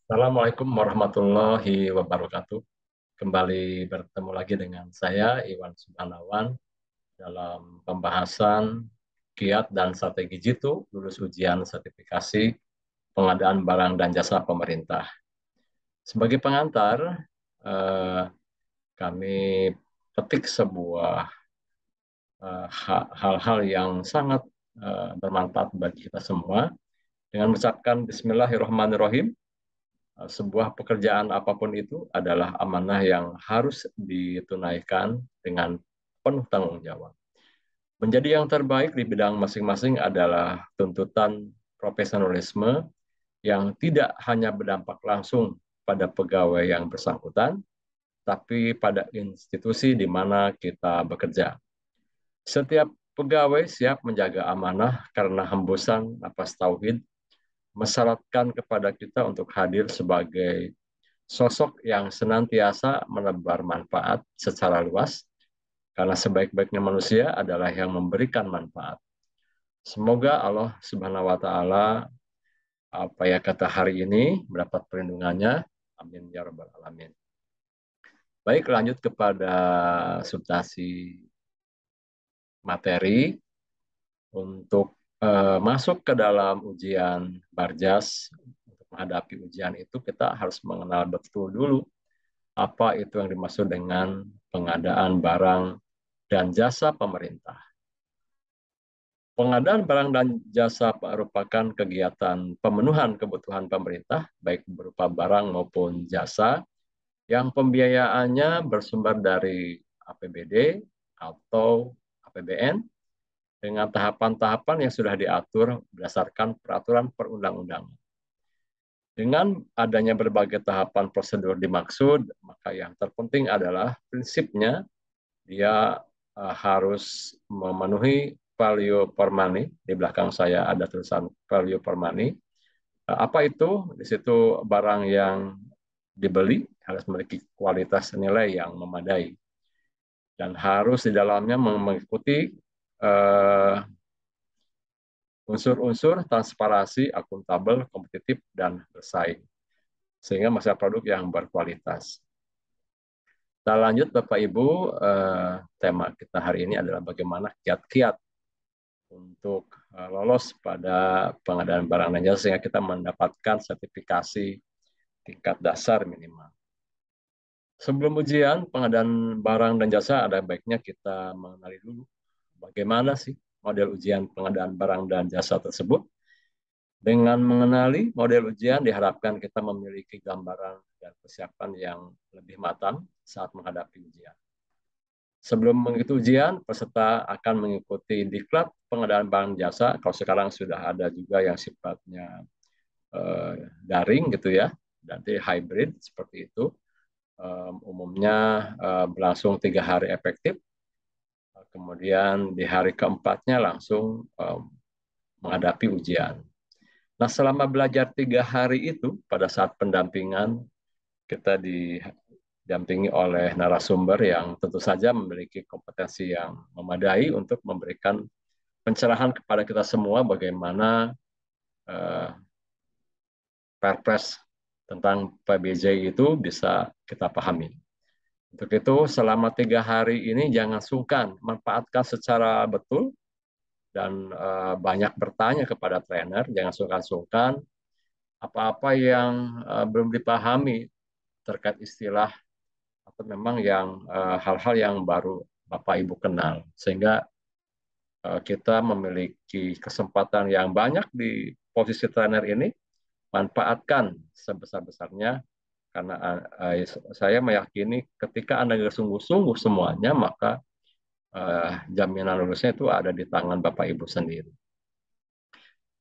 Assalamualaikum warahmatullahi wabarakatuh. Kembali bertemu lagi dengan saya, Iwan Subhanawan, dalam pembahasan kiat dan strategi Jitu lulus ujian sertifikasi pengadaan barang dan jasa pemerintah. Sebagai pengantar, eh, kami petik sebuah hal-hal yang sangat bermanfaat bagi kita semua dengan mengucapkan Bismillahirrahmanirrahim. Sebuah pekerjaan apapun itu adalah amanah yang harus ditunaikan dengan penuh tanggung jawab. Menjadi yang terbaik di bidang masing-masing adalah tuntutan profesionalisme yang tidak hanya berdampak langsung pada pegawai yang bersangkutan, tapi pada institusi di mana kita bekerja. Setiap pegawai siap menjaga amanah karena hembusan napas tauhid mensyaratkan kepada kita untuk hadir sebagai sosok yang senantiasa menebar manfaat secara luas, karena sebaik-baiknya manusia adalah yang memberikan manfaat. Semoga Allah Subhanahu wa Ta'ala, apa ya kata hari ini, mendapat perlindungannya. Amin ya Rabbal 'Alamin. Baik, lanjut kepada substansi materi. Untuk masuk ke dalam ujian Barjas, untuk menghadapi ujian itu kita harus mengenal betul dulu apa itu yang dimaksud dengan pengadaan barang dan jasa pemerintah. Pengadaan barang dan jasa merupakan kegiatan pemenuhan kebutuhan pemerintah, baik berupa barang maupun jasa, yang pembiayaannya bersumber dari APBD atau APBN dengan tahapan-tahapan yang sudah diatur berdasarkan peraturan perundang-undangan. Dengan adanya berbagai tahapan prosedur dimaksud, maka yang terpenting adalah prinsipnya dia harus memenuhi value for money. Di belakang saya ada tulisan value for money. Apa itu? Di situ barang yang dibeli harus memiliki kualitas nilai yang memadai dan harus di dalamnya mengikuti uh, unsur-unsur transparansi, akuntabel, kompetitif, dan bersaing, sehingga masa produk yang berkualitas. Kita lanjut Bapak Ibu, tema kita hari ini adalah bagaimana kiat-kiat untuk lolos pada pengadaan barang dan jasa sehingga kita mendapatkan sertifikasi tingkat dasar minimal. Sebelum ujian pengadaan barang dan jasa, ada baiknya kita mengenali dulu bagaimana sih model ujian pengadaan barang dan jasa tersebut. Dengan mengenali model ujian, diharapkan kita memiliki gambaran dan persiapan yang lebih matang saat menghadapi ujian. Sebelum mengikuti ujian, peserta akan mengikuti diklat pengadaan barang jasa. Kalau sekarang sudah ada juga yang sifatnya daring gitu ya, nanti hybrid seperti itu. Umumnya berlangsung 3 hari efektif. Kemudian di hari keempatnya langsung menghadapi ujian. Nah, selama belajar 3 hari itu, pada saat pendampingan, kita didampingi oleh narasumber yang tentu saja memiliki kompetensi yang memadai untuk memberikan pencerahan kepada kita semua bagaimana uh, perpres tentang PBJ itu bisa kita pahami. Untuk itu, selama 3 hari ini jangan sungkan, manfaatkan secara betul dan banyak bertanya kepada trainer, jangan sungkan-sungkan apa-apa yang belum dipahami terkait istilah atau memang yang hal-hal yang baru Bapak Ibu kenal, sehingga kita memiliki kesempatan yang banyak di posisi trainer ini. Manfaatkan sebesar-besarnya karena saya meyakini ketika Anda sungguh-sungguh semuanya, maka jaminan lulusnya itu ada di tangan Bapak Ibu sendiri.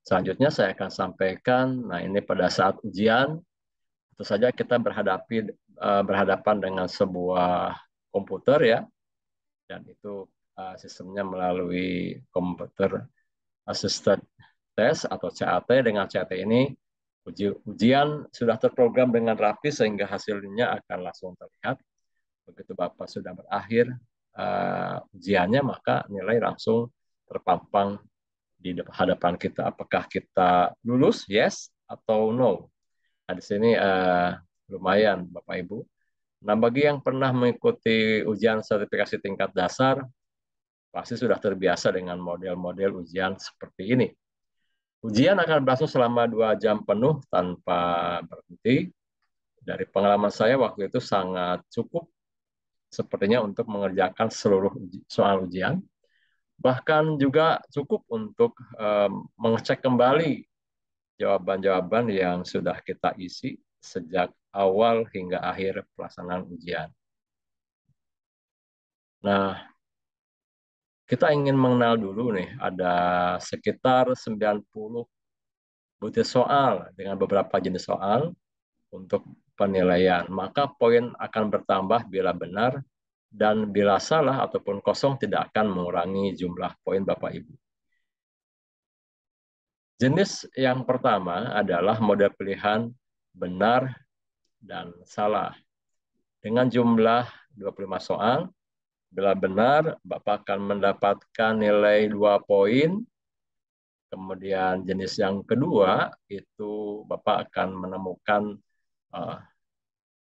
Selanjutnya saya akan sampaikan, nah ini pada saat ujian, tentu saja kita berhadapan dengan sebuah komputer ya, dan itu sistemnya melalui komputer assisted test atau CAT. Dengan CAT ini ujian sudah terprogram dengan rapi sehingga hasilnya akan langsung terlihat. Begitu Bapak sudah berakhir ujiannya, maka nilai langsung terpampang di hadapan kita. Apakah kita lulus? Yes. atau no. Nah, di sini lumayan Bapak Ibu. Nah, bagi yang pernah mengikuti ujian sertifikasi tingkat dasar, pasti sudah terbiasa dengan model-model ujian seperti ini. Ujian akan berlangsung selama 2 jam penuh tanpa berhenti. Dari pengalaman saya waktu itu sangat cukup sepertinya untuk mengerjakan seluruh soal ujian. Bahkan juga cukup untuk mengecek kembali jawaban-jawaban yang sudah kita isi sejak awal hingga akhir pelaksanaan ujian. Nah, kita ingin mengenal dulu nih, ada sekitar 90 butir soal dengan beberapa jenis soal untuk penilaian. Maka poin akan bertambah bila benar dan bila salah ataupun kosong tidak akan mengurangi jumlah poin Bapak Ibu. Jenis yang pertama adalah mode pilihan benar dan salah. Dengan jumlah 25 soal, bila benar, Bapak akan mendapatkan nilai 2 poin. Kemudian jenis yang kedua, itu Bapak akan menemukan uh,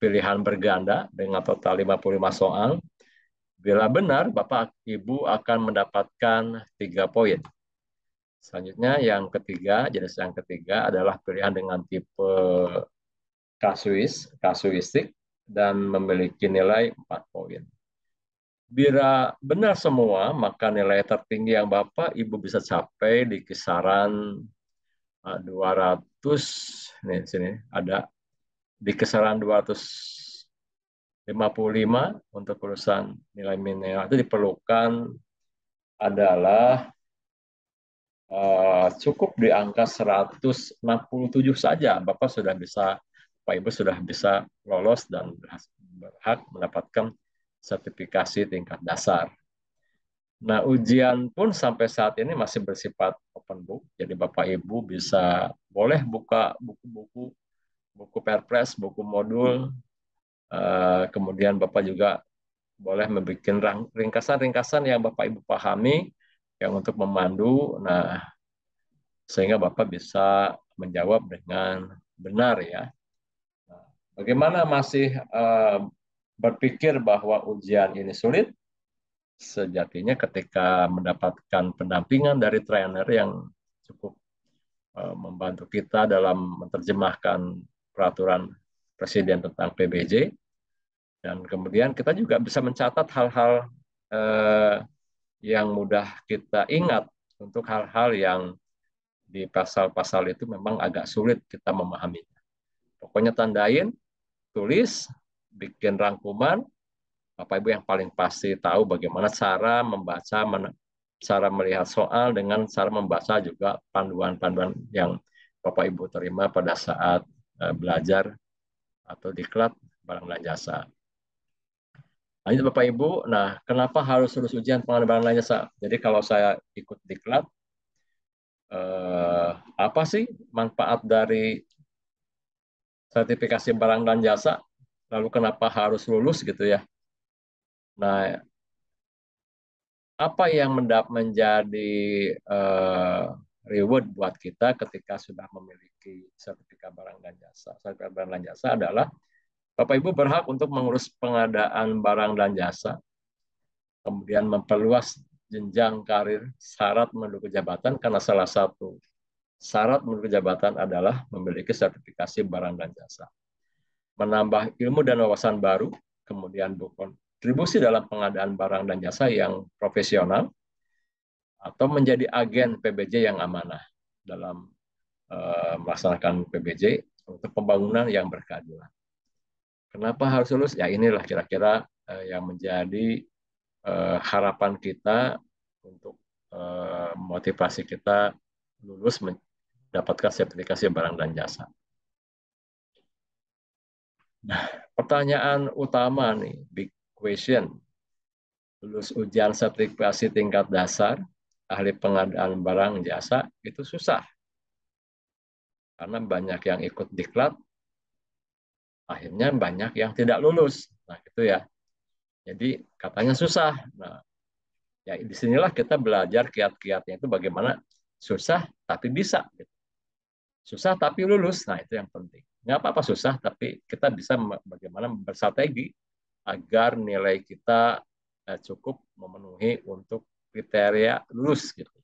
pilihan berganda dengan total 55 soal. Bila benar, Bapak Ibu akan mendapatkan 3 poin. Selanjutnya yang ketiga, jenis yang ketiga adalah pilihan dengan tipe kasuistik dan memiliki nilai 4 poin. Bila benar semua, maka nilai tertinggi yang Bapak Ibu bisa capai di kisaran 200, nih sini ada di kisaran 255 untuk urusan nilai minimal itu diperlukan adalah cukup di angka 167 saja Bapak Ibu sudah bisa lolos dan berhak mendapatkan sertifikasi tingkat dasar. Nah, ujian pun sampai saat ini masih bersifat open book, jadi Bapak Ibu bisa boleh buka buku-buku, buku perpres, buku modul, kemudian Bapak juga boleh membuat ringkasan-ringkasan yang Bapak Ibu pahami yang untuk memandu. Nah, sehingga Bapak bisa menjawab dengan benar ya. Nah, bagaimana masih berpikir bahwa ujian ini sulit? Sejatinya ketika mendapatkan pendampingan dari trainer yang cukup membantu kita dalam menerjemahkan peraturan Presiden tentang PBJ, dan kemudian kita juga bisa mencatat hal-hal yang mudah kita ingat untuk hal-hal yang di pasal-pasal itu memang agak sulit kita memahaminya. Pokoknya tandain, tulis, bikin rangkuman. Bapak Ibu yang paling pasti tahu bagaimana cara membaca, cara melihat soal dengan cara membaca juga panduan-panduan yang Bapak Ibu terima pada saat belajar atau diklat barang dan jasa. Lanjut Bapak Ibu, nah kenapa harus lulus ujian pengadaan barang dan jasa? Jadi kalau saya ikut diklat, apa sih manfaat dari sertifikasi barang dan jasa? Lalu kenapa harus lulus gitu ya? Nah, apa yang menjadi reward buat kita ketika sudah memiliki sertifikat barang dan jasa? Sertifikat barang dan jasa adalah Bapak Ibu berhak untuk mengurus pengadaan barang dan jasa, kemudian memperluas jenjang karir syarat menuju jabatan karena salah satu syarat menuju jabatan adalah memiliki sertifikasi barang dan jasa. Menambah ilmu dan wawasan baru, kemudian berkontribusi dalam pengadaan barang dan jasa yang profesional, atau menjadi agen PBJ yang amanah dalam melaksanakan PBJ untuk pembangunan yang berkeadilan. Kenapa harus lulus? Ya inilah kira-kira yang menjadi harapan kita untuk motivasi kita lulus mendapatkan sertifikasi barang dan jasa. Nah, pertanyaan utama nih, big question. Lulus ujian sertifikasi tingkat dasar, ahli pengadaan barang jasa, itu susah. Karena banyak yang ikut diklat, akhirnya banyak yang tidak lulus. Nah, itu ya. Jadi katanya susah. Nah, ya disinilah kita belajar kiat-kiatnya itu bagaimana susah tapi bisa. Susah tapi lulus. Nah, itu yang penting. Nggak apa-apa susah, tapi kita bisa bagaimana bersrategi agar nilai kita cukup memenuhi untuk kriteria lulus gitu.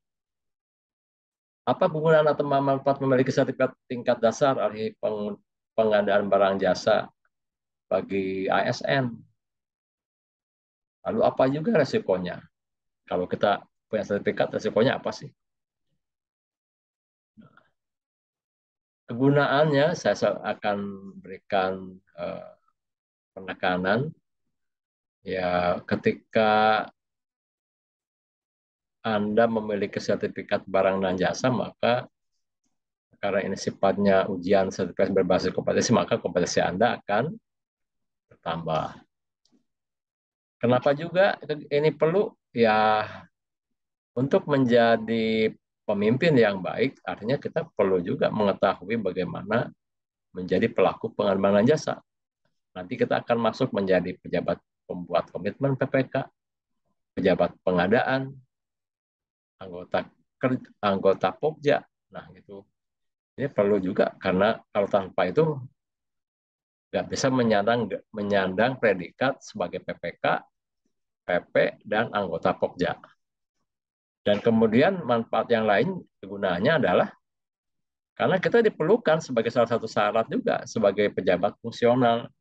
Apa penggunaan atau manfaat memiliki sertifikat tingkat dasar ahli pengadaan barang jasa bagi ASN? Lalu apa juga resikonya? Kalau kita punya sertifikat, resikonya apa sih? Kegunaannya saya akan berikan penekanan ya ketika Anda memiliki sertifikat barang dan jasa, maka karena ini sifatnya ujian sertifikat berbasis kompetensi, maka kompetensi Anda akan bertambah. Kenapa juga ini perlu? Ya, untuk menjadi pemimpin yang baik, artinya kita perlu juga mengetahui bagaimana menjadi pelaku pengembangan jasa. Nanti kita akan masuk menjadi pejabat pembuat komitmen PPK, pejabat pengadaan, anggota anggota Pokja. Nah, gitu. Ini perlu juga karena kalau tanpa itu nggak bisa menyandang predikat sebagai PPK, PP, dan anggota Pokja. Dan kemudian manfaat yang lain kegunaannya adalah karena kita diperlukan sebagai salah satu syarat juga sebagai pejabat fungsional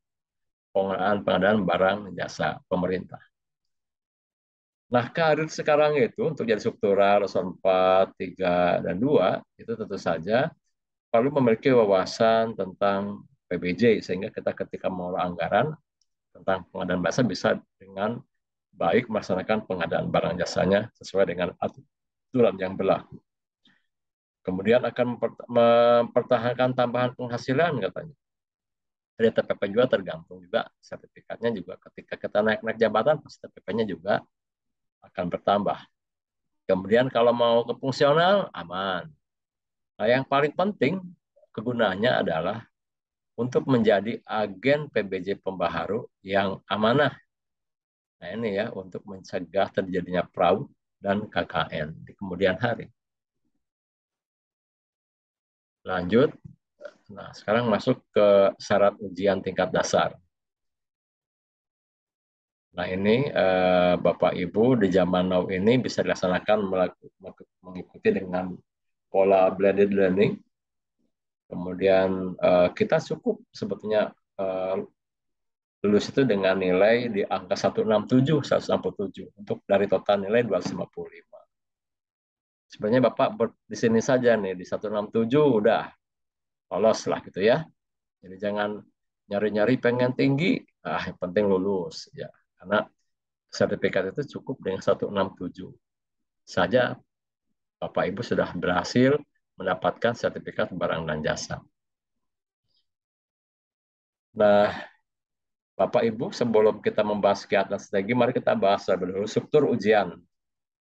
pengelolaan pengadaan barang dan jasa pemerintah. Nah, karir sekarang itu untuk jadi struktural, eselon 4, 3, dan 2, itu tentu saja perlu memiliki wawasan tentang PBJ, sehingga kita ketika mengelola anggaran tentang pengadaan jasa bisa dengan baik melaksanakan pengadaan barang jasanya sesuai dengan aturan yang berlaku. Kemudian akan mempertahankan tambahan penghasilan katanya. Jadi TPP juga tergantung juga sertifikatnya juga ketika kita naik-naik jabatan pasti TPP-nya juga akan bertambah. Kemudian kalau mau ke fungsional aman. Nah, yang paling penting kegunaannya adalah untuk menjadi agen PBJ pembaharu yang amanah. Nah, ini ya untuk mencegah terjadinya fraud dan KKN di kemudian hari. Lanjut. Nah, sekarang masuk ke syarat ujian tingkat dasar. Nah, ini Bapak Ibu di zaman now ini bisa dilaksanakan mengikuti dengan pola blended learning. Kemudian kita cukup sebetulnya lulus itu dengan nilai di angka 167 untuk dari total nilai 255. Sebenarnya Bapak di sini saja nih di 167 udah lolos lah gitu ya. Jadi jangan nyari-nyari pengen tinggi, yang penting lulus ya. Karena sertifikat itu cukup dengan 167 saja Bapak Ibu sudah berhasil mendapatkan sertifikat barang dan jasa. Nah, Bapak Ibu, sebelum kita membahas kegiatan strategi, mari kita bahas terlebih dahulu struktur ujian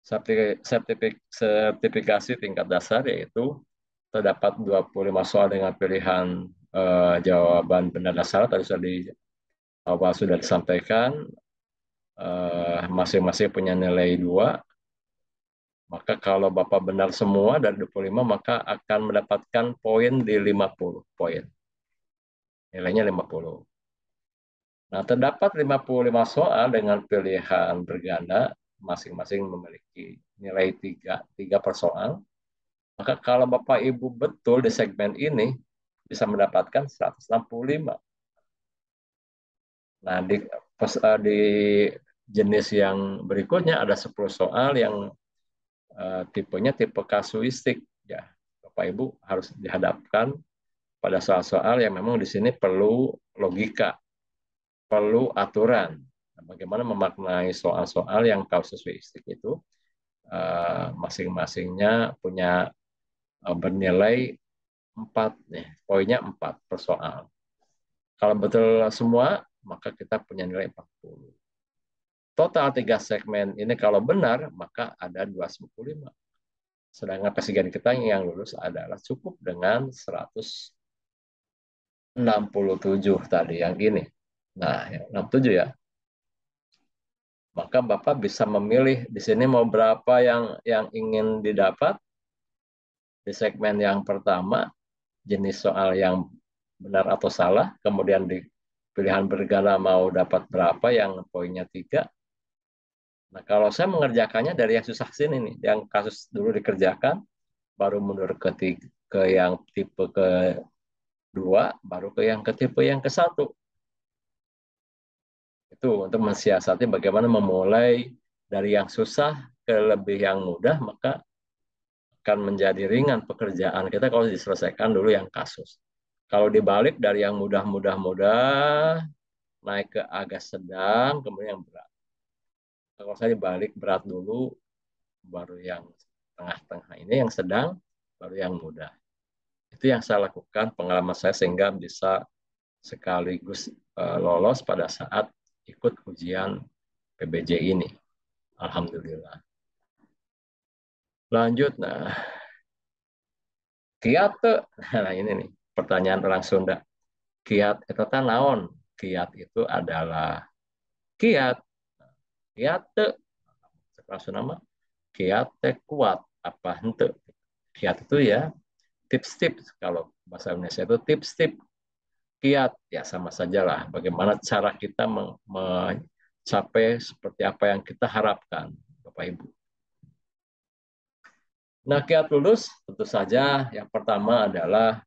sertifikasi tingkat dasar, yaitu terdapat 25 soal dengan pilihan jawaban benar dan salah. Tadi sudah di awal sudah disampaikan, masing-masing punya nilai 2. Maka kalau Bapak benar semua dari 25, maka akan mendapatkan poin di 50 poin. Nilainya 50. Nah, terdapat 55 soal dengan pilihan berganda, masing-masing memiliki nilai 3 per soal. Maka kalau Bapak Ibu betul di segmen ini, bisa mendapatkan 165. Nah, di jenis yang berikutnya ada 10 soal yang tipenya tipe kasuistik. Ya, Bapak Ibu harus dihadapkan pada soal-soal yang memang di sini perlu logika, perlu aturan. Nah, bagaimana memaknai soal-soal yang kasuistik itu masing-masingnya punya bernilai 4 nih, poinnya 4 per soal. Kalau betul semua, maka kita punya nilai 40. Total 3 segmen ini kalau benar, maka ada 255. Sedangkan presiden kita yang lulus adalah cukup dengan 167 tadi yang ini. Nah, 67 ya. Maka Bapak bisa memilih di sini mau berapa yang ingin didapat di segmen yang pertama jenis soal yang benar atau salah, kemudian di pilihan bergala mau dapat berapa yang poinnya 3. Nah, kalau saya mengerjakannya dari yang susah sini nih, yang kasus dulu dikerjakan, baru mundur ke yang tipe kedua, baru ke yang tipe yang ke-1. Itu untuk mensiasati bagaimana memulai dari yang susah ke lebih yang mudah, maka akan menjadi ringan pekerjaan kita kalau diselesaikan dulu yang kasus. Kalau dibalik dari yang mudah-mudah-mudah, naik ke agak sedang, kemudian yang berat. Kalau saya dibalik berat dulu, baru yang tengah-tengah ini yang sedang, baru yang mudah. Itu yang saya lakukan, pengalaman saya sehingga bisa sekaligus lolos pada saat ikut ujian PBJ ini. Alhamdulillah. Lanjut, nah, kiat tuh. Nah, ini nih pertanyaan orang Sunda. Kiat itu kan naon? Kiat itu adalah kiat. Kiat tuh. Langsung nama kiat teh kuat apa hente. Kiat itu ya tips-tips. Kalau bahasa Indonesia itu tips-tips. Kiat ya sama saja lah. Bagaimana cara kita mencapai seperti apa yang kita harapkan, Bapak Ibu. Nah, kiat lulus tentu saja yang pertama adalah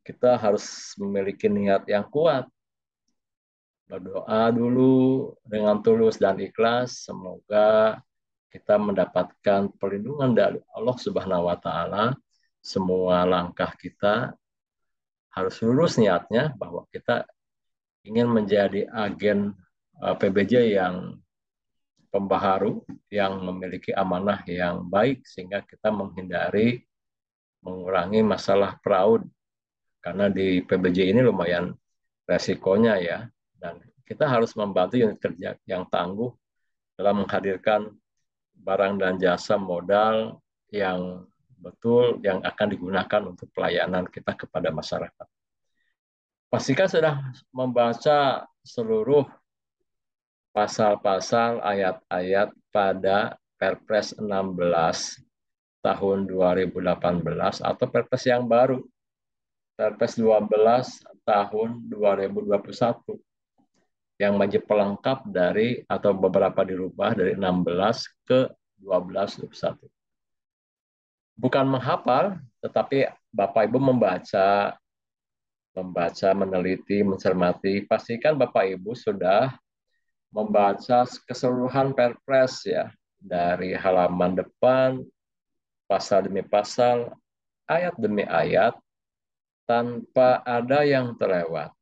kita harus memiliki niat yang kuat. Berdoa dulu dengan tulus dan ikhlas, semoga kita mendapatkan perlindungan dari Allah Subhanahu wa taala. Semua langkah kita harus lurus niatnya bahwa kita ingin menjadi agen PBJ yang pembaharu, yang memiliki amanah yang baik sehingga kita mengurangi masalah fraud karena di PBJ ini lumayan resikonya ya, dan kita harus membantu unit kerja yang tangguh dalam menghadirkan barang dan jasa modal yang betul yang akan digunakan untuk pelayanan kita kepada masyarakat. Pastikan sudah membaca seluruh pasal-pasal ayat-ayat pada Perpres 16 tahun 2018 atau Perpres yang baru, Perpres 12 tahun 2021 yang menjadi pelengkap dari atau beberapa dirubah dari 16 ke 12/21. Bukan menghafal, tetapi Bapak Ibu membaca, meneliti, mencermati. Pastikan Bapak Ibu sudah membaca keseluruhan Perpres ya, dari halaman depan, pasal demi pasal, ayat demi ayat, tanpa ada yang terlewat.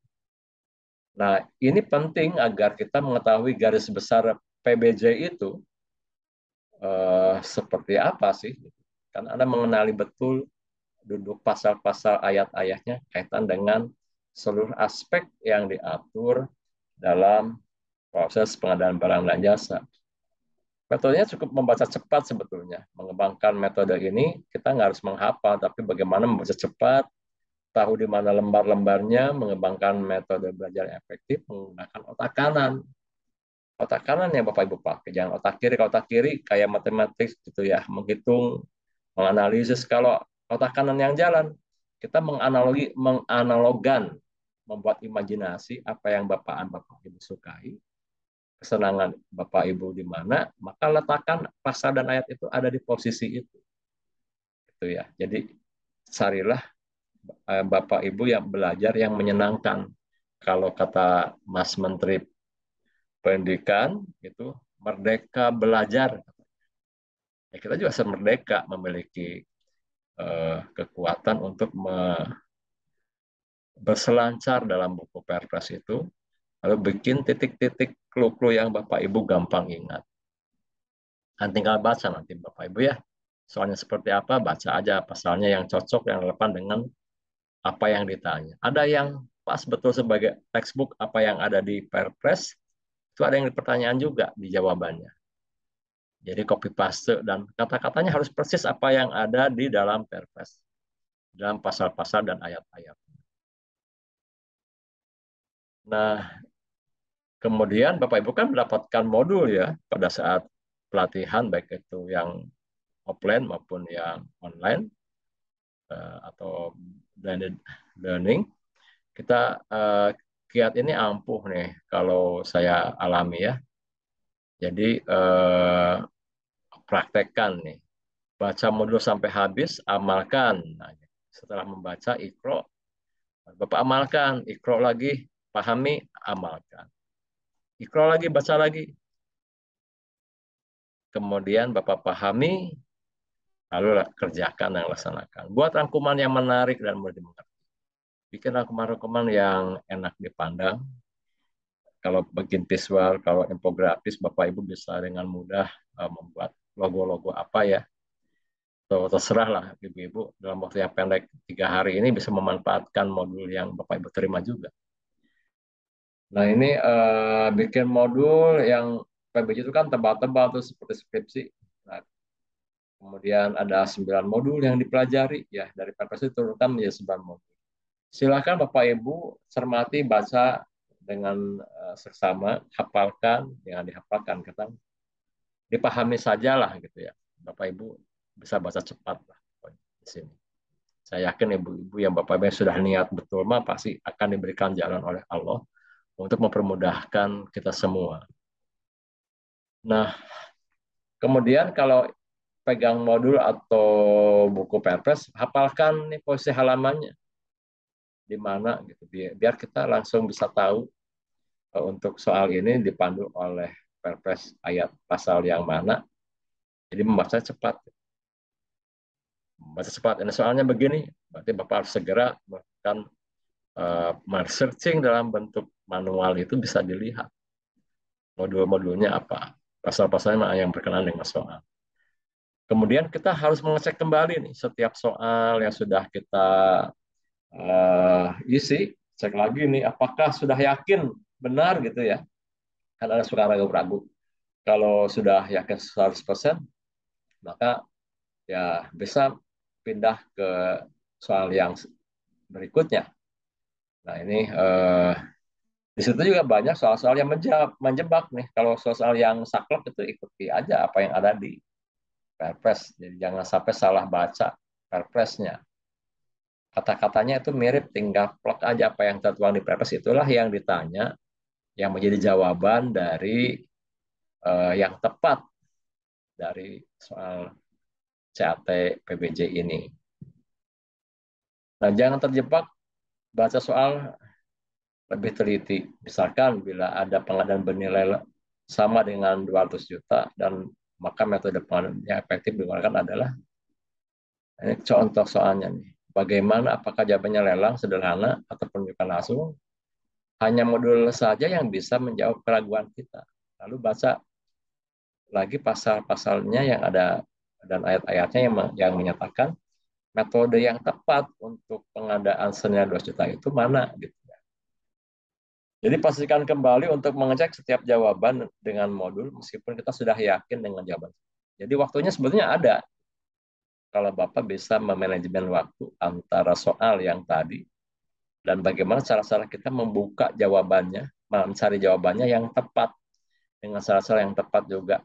Nah, ini penting agar kita mengetahui garis besar PBJ itu seperti apa sih. Kan Anda mengenali betul duduk pasal-pasal ayat-ayatnya kaitan dengan seluruh aspek yang diatur dalam proses pengadaan barang dan jasa. Metodenya cukup membaca cepat sebetulnya. Mengembangkan metode ini, kita nggak harus menghafal, tapi bagaimana membaca cepat, tahu di mana lembar-lembarnya, mengembangkan metode belajar efektif menggunakan otak kanan. Otak kanan yang Bapak Ibu pakai, jangan otak kiri. Kalau otak kiri kayak matematik gitu ya, menghitung, menganalisis. Kalau otak kanan yang jalan, kita menganalogan, membuat imajinasi apa yang Bapak Ibu sukai, kesenangan Bapak Ibu di mana, maka letakkan pasal dan ayat itu ada di posisi itu. Itu ya. Jadi carilah Bapak Ibu yang belajar yang menyenangkan. Kalau kata Mas Menteri Pendidikan itu merdeka belajar. Ya, kita juga merdeka memiliki kekuatan untuk berselancar dalam buku Perpres itu, lalu bikin titik-titik clue-clue yang Bapak Ibu gampang ingat. Dan tinggal baca nanti Bapak Ibu ya. Soalnya seperti apa, baca aja pasalnya yang cocok, yang relevan dengan apa yang ditanya. Ada yang pas betul sebagai textbook apa yang ada di Perpres, itu ada yang di pertanyaan juga di jawabannya. Jadi copy paste dan kata-katanya harus persis apa yang ada di dalam Perpres, dalam pasal-pasal dan ayat-ayat. Nah, kemudian Bapak Ibu kan mendapatkan modul ya pada saat pelatihan, baik itu yang offline maupun yang online atau blended learning. Kita kiat ini ampuh nih kalau saya alami ya. Jadi praktekkan nih. Baca modul sampai habis, amalkan. Nah, setelah membaca ikro, Bapak amalkan. Ikro lagi, pahami, amalkan. Ikro lagi, baca lagi. Kemudian Bapak pahami, lalu kerjakan dan laksanakan. Buat rangkuman yang menarik dan mudah dimengerti. Bikin rangkuman-rangkuman yang enak dipandang. Kalau bikin visual, kalau infografis, Bapak Ibu bisa dengan mudah membuat logo-logo apa ya. Terserah lah Ibu-Ibu dalam waktu yang pendek 3 hari ini bisa memanfaatkan modul yang Bapak Ibu terima juga. Nah ini bikin modul yang PBJ itu kan tebal-tebal tuh seperti skripsi. Nah, kemudian ada 9 modul yang dipelajari ya dari PPS itu turunkan menjadi 9 modul. Silakan Bapak Ibu cermati baca dengan seksama, hafalkan, jangan dihafalkan, kata dipahami saja lah gitu ya. Bapak Ibu bisa baca cepat lah di sini. Saya yakin ibu-ibu yang Bapak Ibu yang sudah niat betul mah pasti akan diberikan jalan oleh Allah untuk mempermudahkan kita semua. Nah, kemudian kalau pegang modul atau buku Perpres, hafalkan nih posisi halamannya di mana gitu. Biar kita langsung bisa tahu untuk soal ini dipandu oleh Perpres ayat pasal yang mana. Jadi membaca cepat. Membaca cepat. Ini soalnya begini, berarti Bapak harus segera melakukan searching dalam bentuk manual itu bisa dilihat modul-modulnya apa, pasal-pasalnya yang berkenaan dengan soal. Kemudian kita harus mengecek kembali nih setiap soal yang sudah kita isi, cek lagi nih apakah sudah yakin benar gitu ya. Kan ada suka ragu-ragu. Kalau sudah yakin 100%, maka ya bisa pindah ke soal yang berikutnya. Nah ini di situ juga banyak soal-soal yang menjebak nih. Kalau soal yang saklek itu ikuti aja apa yang ada di Perpres. Jadi jangan sampai salah baca Perpresnya. Kata-katanya itu mirip, tinggal plek aja apa yang tertuang di Perpres itulah yang ditanya, yang menjadi jawaban dari yang tepat dari soal CAT PBJ ini. Nah, jangan terjebak baca soal lebih teliti. Misalkan bila ada pengadaan bernilai sama dengan 200 juta dan maka metode pengadaan yang efektif digunakan adalah ini contoh soalnya nih. Bagaimana apakah jawabannya lelang sederhana atau penunjukan langsung? Hanya modul saja yang bisa menjawab keraguan kita. Lalu baca lagi pasal-pasalnya yang ada dan ayat-ayatnya yang menyatakan metode yang tepat untuk pengadaan senilai 2 juta itu mana gitu. Jadi pastikan kembali untuk mengecek setiap jawaban dengan modul meskipun kita sudah yakin dengan jawaban. Jadi waktunya sebetulnya ada. Kalau Bapak bisa memanajemen waktu antara soal yang tadi dan bagaimana cara-cara kita membuka jawabannya, mencari jawabannya yang tepat dengan cara-cara yang tepat juga.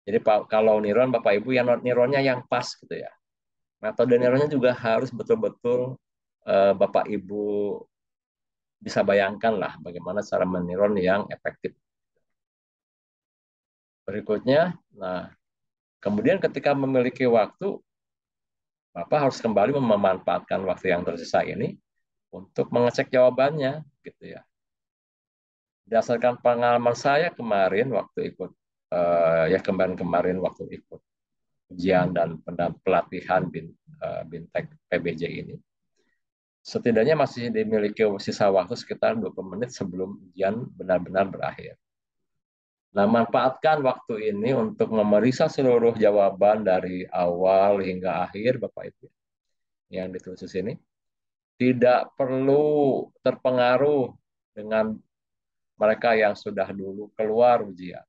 Jadi kalau niron Bapak Ibu yang nironnya yang pas gitu ya. Metode nironnya juga harus betul-betul Bapak Ibu bisa bayangkan lah bagaimana cara meniron yang efektif. Berikutnya, nah kemudian ketika memiliki waktu, Bapak harus kembali memanfaatkan waktu yang tersisa ini untuk mengecek jawabannya, gitu ya. Berdasarkan pengalaman saya kemarin waktu ikut, ya kemarin-kemarin waktu ikut ujian dan pelatihan Bintek PBJ ini, setidaknya masih dimiliki sisa waktu sekitar 20 menit sebelum ujian benar-benar berakhir. Nah, manfaatkan waktu ini untuk memeriksa seluruh jawaban dari awal hingga akhir, Bapak Ibu, yang ditulis di sini. Tidak perlu terpengaruh dengan mereka yang sudah dulu keluar ujian.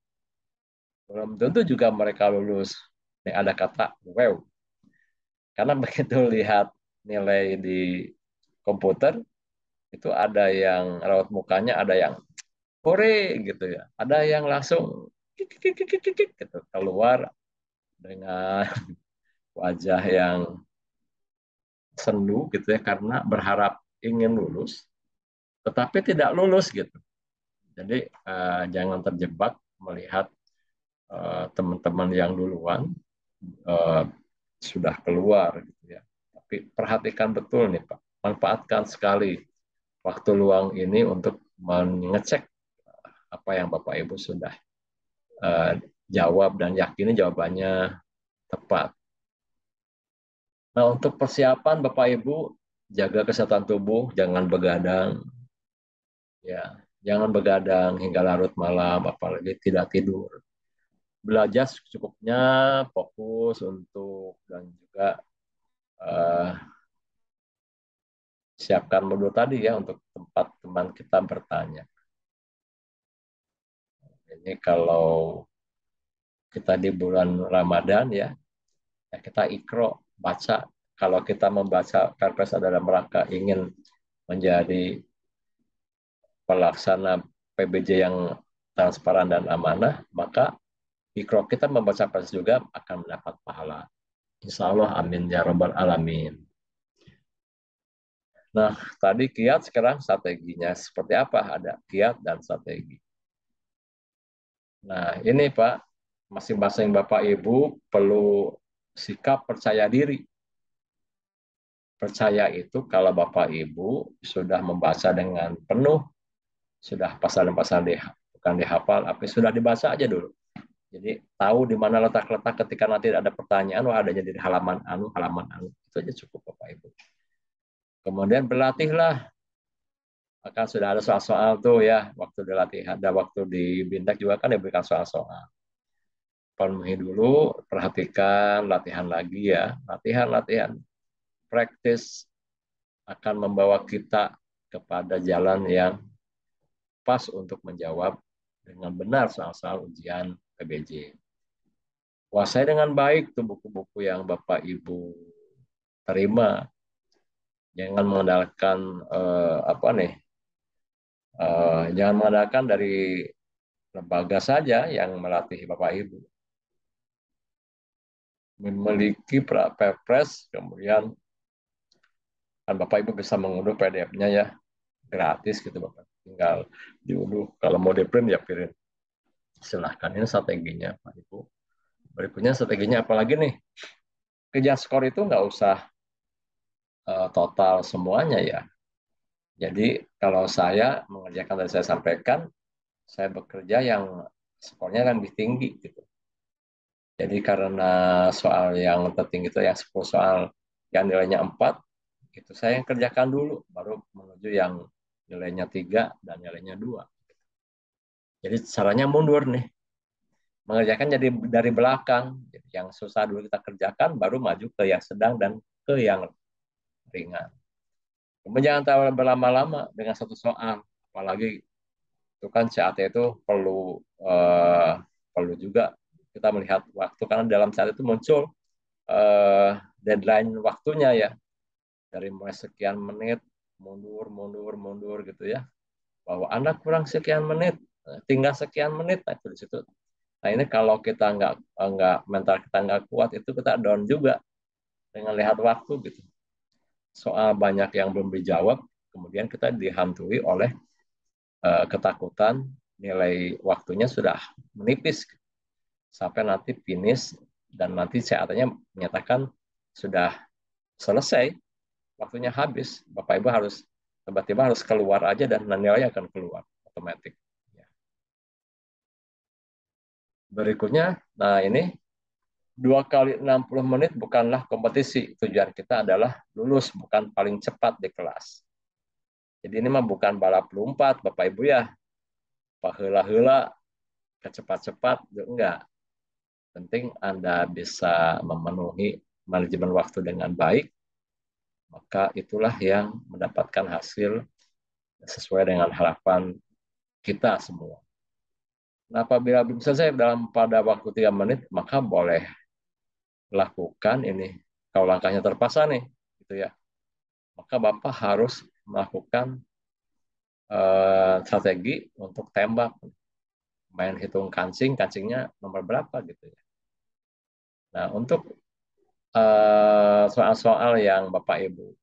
Belum tentu juga mereka lulus. Ini ada kata wow. Karena begitu lihat nilai di komputer, itu ada yang raut mukanya, ada yang hore gitu ya. Ada yang langsung gitu, keluar dengan wajah yang sendu gitu ya karena berharap ingin lulus, tetapi tidak lulus gitu. Jadi jangan terjebak melihat teman-teman yang duluan eh, sudah keluar gitu ya. Tapi perhatikan betul nih Pak, manfaatkan sekali waktu luang ini untuk mengecek apa yang Bapak Ibu sudah eh, jawab dan yakini jawabannya tepat. Nah, untuk persiapan Bapak Ibu jaga kesehatan tubuh, jangan begadang ya. Jangan begadang hingga larut malam apalagi tidak tidur. Belajar secukupnya, fokus untuk dan juga eh, siapkan modul tadi ya untuk tempat teman kita bertanya. Ini kalau kita di bulan Ramadan ya, ya kita ikro baca. Kalau kita membaca Perpres dalam rangka ingin menjadi pelaksana PBJ yang transparan dan amanah, maka ikro kita membaca Perpres juga akan mendapat pahala. Insya Allah, amin ya robbal alamin. Nah, tadi kiat, sekarang strateginya seperti apa? Ada kiat dan strategi. Nah, ini Pak, masing-masing Bapak Ibu perlu sikap percaya diri. Percaya itu kalau Bapak Ibu sudah membaca dengan penuh, sudah pasal-pasal bukan dihafal, tapi sudah dibaca aja dulu. Jadi tahu di mana letak-letak ketika nanti ada pertanyaan, wah adanya di halaman anu. Itu aja cukup Bapak Ibu. Kemudian berlatihlah, akan sudah ada soal-soal tuh ya, waktu di latihan, ada waktu di Bintek juga kan diberikan soal-soal. Penuhi dulu, perhatikan, latihan lagi ya, latihan, praktis akan membawa kita kepada jalan yang pas untuk menjawab dengan benar soal-soal ujian PBJ. Kuasai dengan baik tuh buku-buku yang Bapak Ibu terima. Jangan mengandalkan apa nih? Jangan mengandalkan dari lembaga saja yang melatih Bapak Ibu. Memiliki Perpres, kemudian kan Bapak Ibu bisa mengunduh PDF-nya ya, gratis gitu Bapak. Tinggal diunduh. Kalau mau di print ya print. Silahkan, ini strateginya Pak Ibu. Berikutnya strateginya apalagi nih? Kejar skor itu nggak usah total semuanya ya. Jadi kalau saya mengerjakan tadi saya sampaikan, saya bekerja yang skornya lebih tinggi gitu. Jadi karena soal yang tertinggi itu yang 10 soal yang nilainya 4, itu saya yang kerjakan dulu, baru menuju yang nilainya 3 dan nilainya 2. Jadi caranya mundur nih. Mengerjakan jadi dari belakang. Jadi yang susah dulu kita kerjakan, baru maju ke yang sedang dan ke yang ringan. Kemudian jangan terlalu berlama-lama dengan satu soal. Apalagi itu kan CAT itu perlu juga kita melihat waktu karena dalam CAT itu muncul deadline waktunya ya, dari mulai sekian menit mundur gitu ya, bahwa Anda kurang sekian menit, tinggal sekian menit, nah itu di situ. Nah ini kalau kita nggak mental kita nggak kuat, itu kita down juga dengan lihat waktu gitu. Soal banyak yang belum dijawab, kemudian kita dihantui oleh ketakutan nilai waktunya sudah menipis sampai nanti finish dan nanti CAT-nya menyatakan sudah selesai, waktunya habis. Bapak Ibu harus tiba-tiba harus keluar aja dan nilainya akan keluar otomatis. Berikutnya, nah ini 2 kali 60 menit bukanlah kompetisi. Tujuan kita adalah lulus, bukan paling cepat di kelas. Jadi ini mah bukan balap lompat, Bapak Ibu ya. Pahela-hela, kecepat-cepat, enggak. Penting Anda bisa memenuhi manajemen waktu dengan baik, maka itulah yang mendapatkan hasil sesuai dengan harapan kita semua. Nah, apabila belum selesai dalam pada waktu 3 menit, maka boleh lakukan ini. Kalau langkahnya terpaksa nih, gitu ya, maka Bapak harus melakukan strategi untuk tembak. Main hitung kancing, kancingnya nomor berapa gitu ya. Nah, untuk soal-soal yang Bapak Ibu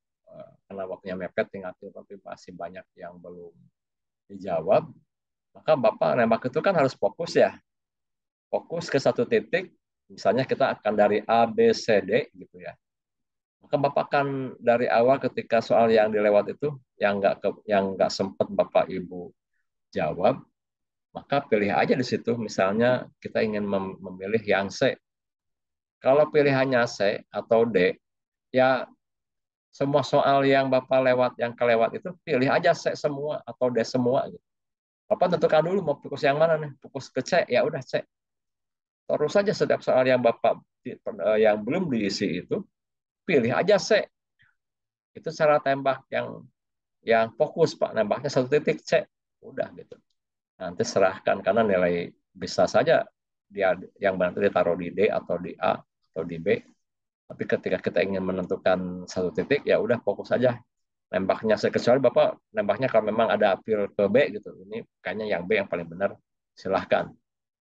karena waktunya mepet tinggal tapi masih banyak yang belum dijawab, maka Bapak nembak itu kan harus fokus ya, fokus ke satu titik. Misalnya kita akan dari A, B, C, D gitu ya. Maka Bapak kan dari awal ketika soal yang dilewat itu yang nggak sempat Bapak Ibu jawab, maka pilih aja di situ. Misalnya kita ingin memilih yang C. Kalau pilihannya C atau D, ya semua soal yang Bapak lewat, yang kelewat itu pilih aja C semua atau D semua gitu. Bapak tentukan dulu mau fokus yang mana nih. Fokus ke C, ya udah C. Terus saja setiap soal yang Bapak yang belum diisi itu pilih aja C. Itu cara tembak yang fokus Pak, nembaknya satu titik C. Udah gitu. Nanti serahkan karena nilai bisa saja dia yang nanti ditaruh di D atau di A atau di B. Tapi ketika kita ingin menentukan satu titik, ya udah fokus aja nembaknya. Kecuali Bapak nembaknya kalau memang ada appeal ke B gitu. Ini kayaknya yang B yang paling benar. Silahkan.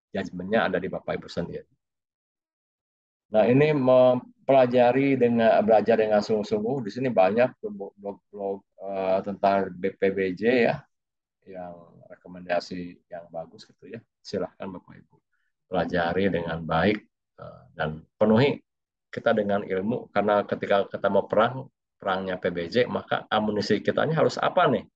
Judgment-nya ada di Bapak Ibu sendiri. Nah, ini mempelajari dengan belajar dengan sungguh-sungguh. Di sini banyak blog-blog tentang BPBJ ya, yang rekomendasi yang bagus gitu ya. Silahkan Bapak Ibu pelajari dengan baik dan penuhi kita dengan ilmu karena ketika kita mau perangnya PBJ maka amunisi kitanya harus apa nih?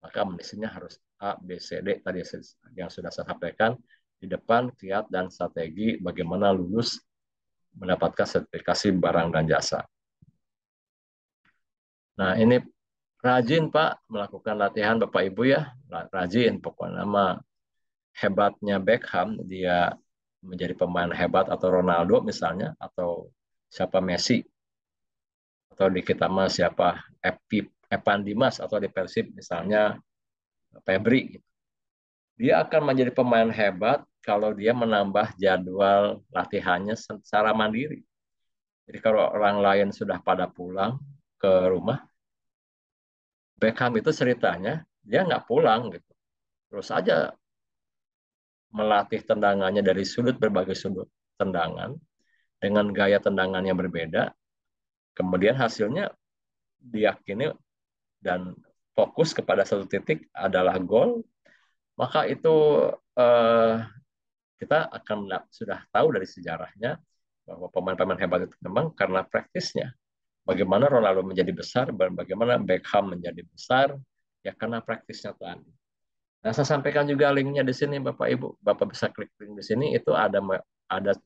Maka amunisinya harus A, B, C, D tadi yang sudah saya sampaikan di depan kiat dan strategi bagaimana lulus mendapatkan sertifikasi barang dan jasa. Nah, ini rajin Pak melakukan latihan Bapak Ibu ya, rajin pokoknya nama hebatnya Beckham dia menjadi pemain hebat atau Ronaldo misalnya atau siapa Messi atau di kita mah siapa Evan Dimas atau di Persib misalnya Febri. Dia akan menjadi pemain hebat kalau dia menambah jadwal latihannya secara mandiri. Jadi kalau orang lain sudah pada pulang ke rumah, Beckham itu ceritanya dia nggak pulang gitu. Terus aja melatih tendangannya dari berbagai sudut tendangan dengan gaya tendangan yang berbeda. Kemudian hasilnya diyakini dan fokus kepada satu titik adalah gol, maka itu eh, kita akan sudah tahu dari sejarahnya bahwa pemain-pemain hebat itu memang karena praktisnya. Bagaimana Ronaldo menjadi besar, dan bagaimana Beckham menjadi besar, ya karena praktisnya tadi. Nah, saya sampaikan juga linknya di sini, Bapak Ibu. Bapak bisa klik link di sini, itu ada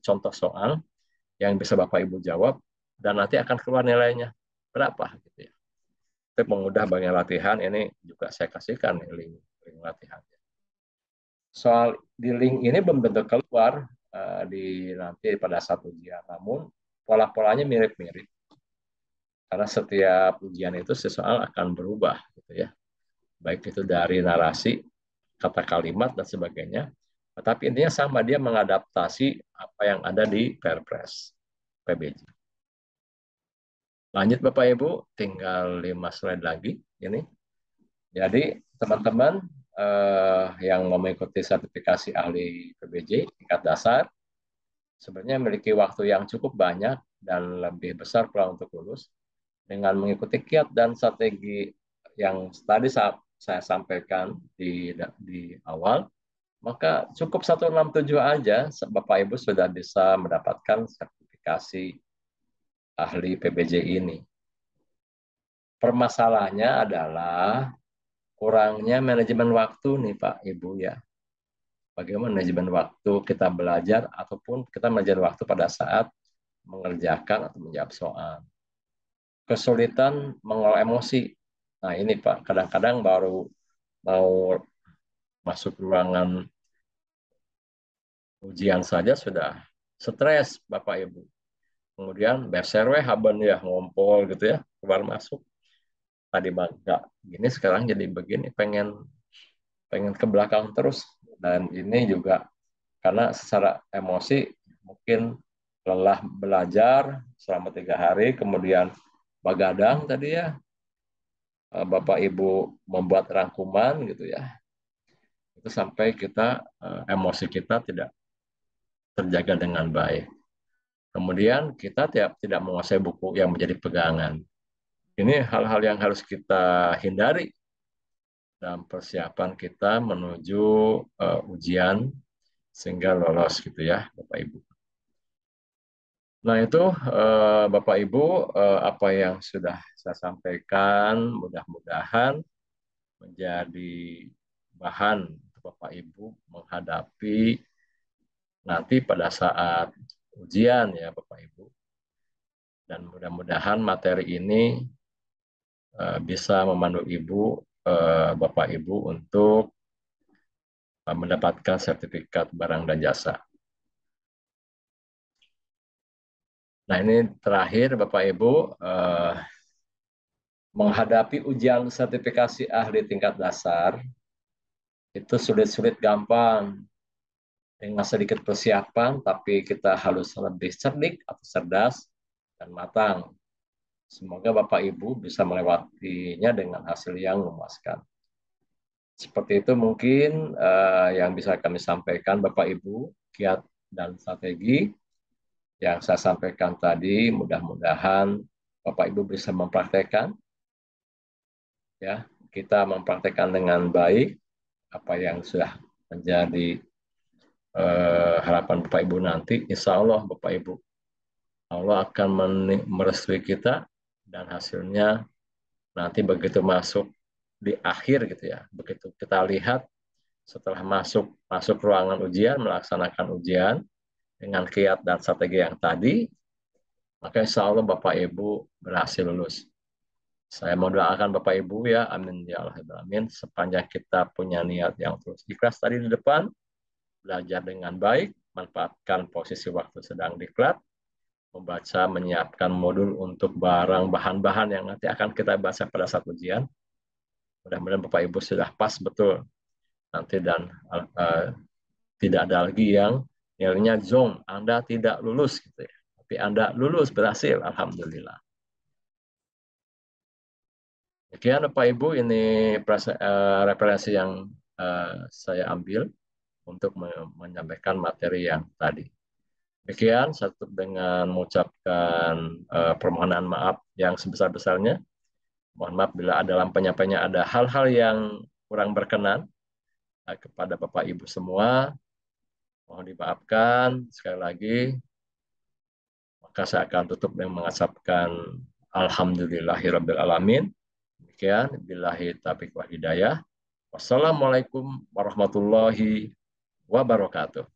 contoh soal yang bisa Bapak Ibu jawab, dan nanti akan keluar nilainya berapa gitu ya. Untuk memudah bagi latihan, ini juga saya kasihkan link latihannya. Soal di link ini belum tentu keluar di nanti pada saat ujian, namun pola-polanya mirip-mirip karena setiap ujian itu soal akan berubah gitu ya, baik itu dari narasi, kata kalimat dan sebagainya. Tapi intinya sama, dia mengadaptasi apa yang ada di Perpres PBJ. Lanjut Bapak Ibu, tinggal 5 slide lagi ini. Jadi teman-teman yang mau mengikuti sertifikasi ahli PBJ tingkat dasar sebenarnya memiliki waktu yang cukup banyak dan lebih besar peluang untuk lulus dengan mengikuti kiat dan strategi yang tadi saya sampaikan di awal, maka cukup 167 aja Bapak Ibu sudah bisa mendapatkan sertifikasi ahli PBJ ini. Permasalahannya adalah kurangnya manajemen waktu nih Pak Ibu ya. Bagaimana manajemen waktu kita belajar ataupun kita manajemen waktu pada saat mengerjakan atau menjawab soal. Kesulitan mengelola emosi. Nah ini Pak, kadang-kadang baru mau masuk ruangan ujian saja sudah stres Bapak Ibu. Kemudian berserwe haben ya ngompol gitu ya, keluar masuk. Tadi enggak gini sekarang jadi begini, pengen pengen ke belakang terus. Dan ini juga karena secara emosi mungkin lelah belajar selama 3 hari, kemudian begadang tadi ya, Bapak Ibu membuat rangkuman gitu ya, itu sampai kita emosi kita tidak terjaga dengan baik. Kemudian kita tidak menguasai buku yang menjadi pegangan. Ini hal-hal yang harus kita hindari dalam persiapan kita menuju ujian sehingga lolos gitu ya, Bapak Ibu. Nah itu Bapak Ibu apa yang sudah saya sampaikan mudah-mudahan menjadi bahan untuk Bapak Ibu menghadapi nanti pada saat ujian ya Bapak Ibu. Dan mudah-mudahan materi ini bisa memandu Bapak Ibu untuk mendapatkan sertifikat barang dan jasa. Nah ini terakhir Bapak Ibu menghadapi ujian sertifikasi ahli tingkat dasar itu sulit-sulit gampang dengan sedikit persiapan, tapi kita harus lebih cerdik atau cerdas dan matang. Semoga Bapak Ibu bisa melewatinya dengan hasil yang memuaskan. Seperti itu mungkin yang bisa kami sampaikan Bapak Ibu, kiat dan strategi yang saya sampaikan tadi. Mudah-mudahan Bapak Ibu bisa mempraktekkan, ya kita mempraktekkan dengan baik apa yang sudah menjadi harapan Bapak Ibu nanti. Insya Allah Bapak Ibu, Allah akan merestui kita dan hasilnya nanti begitu masuk di akhir gitu ya, begitu kita lihat setelah masuk ruangan ujian, melaksanakan ujian dengan kiat dan strategi yang tadi, maka insya Allah Bapak Ibu berhasil lulus. Saya mau doakan Bapak Ibu ya, amin ya Allah, amin. Sepanjang kita punya niat yang terus ikhlas tadi di depan, belajar dengan baik, manfaatkan posisi waktu sedang diklat, membaca, menyiapkan modul untuk barang bahan-bahan yang nanti akan kita baca pada saat ujian. Mudah-mudahan Bapak Ibu sudah pas betul nanti dan tidak ada lagi yang nilainya zong, Anda tidak lulus gitu ya. Tapi Anda lulus, berhasil, alhamdulillah. Sekian Bapak Ibu, ini referensi yang saya ambil untuk menyampaikan materi yang tadi. Demikian, saya tutup dengan mengucapkan permohonan maaf yang sebesar-besarnya. Mohon maaf bila dalam penyampaiannya ada hal-hal yang kurang berkenan kepada Bapak Ibu semua. Mohon dimaafkan sekali lagi. Maka saya akan tutup dengan mengucapkan Alhamdulillahirabbil alamin. Demikian, billahi taufiq wal hidayah. Wassalamualaikum warahmatullahi wabarakatuh.